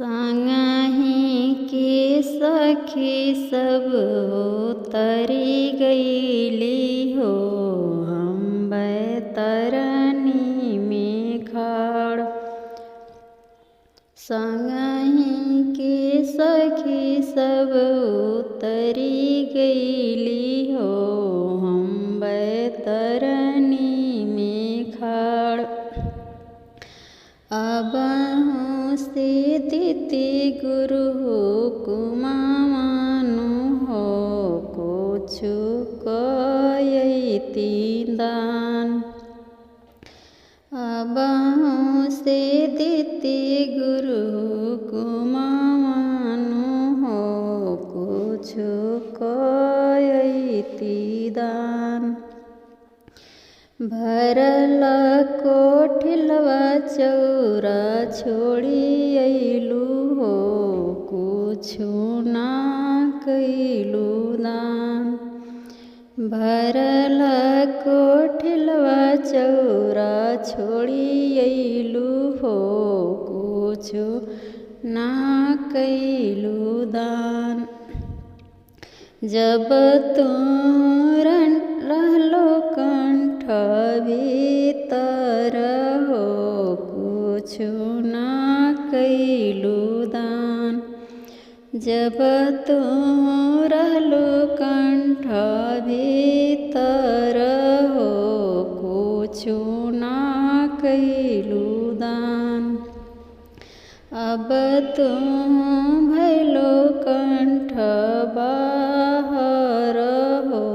संगहि के सखी सब उतरी गईली हो, हम बैतरनी में खाड़। संगहि के सखी सब उतरी गईली हो, हम बैतरनी में खाड़। अबहुँ से दिति गुरु हुकुम मानु हो, कुछु कयति दान। अबहुँ से दिति गुरु हुकुम मानु हो, कुछु कयति दान। भरल कोठिलवा चौरा छोड़ी अइलू हो, कुछु ना कइलू दान। भरल कोठिलवा चौरा छोड़ी अइलू हो, कुछु ना कइलू दान। जब तोर रहलो कंठ भीतर हो, कुछु ना कइलू दान। जब तोर रहलो कंठ भीतर हो, कुछु ना कइलू दान। अब तू भैलो कंठ बाहर हो,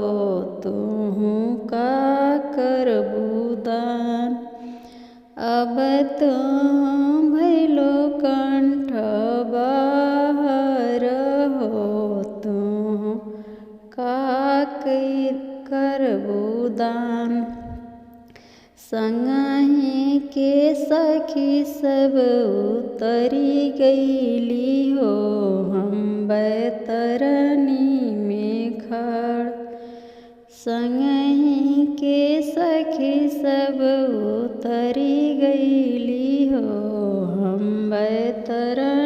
तुहु का करबू दान। अब तू भैलो कंठ बाहर हो, तुहु का करबू दान। संगहि के सखी सब उतरी गईली हो, हम बैतरनी में खाड़। संगहि के सखी सब उतरी गईली हो, हम बैतरनी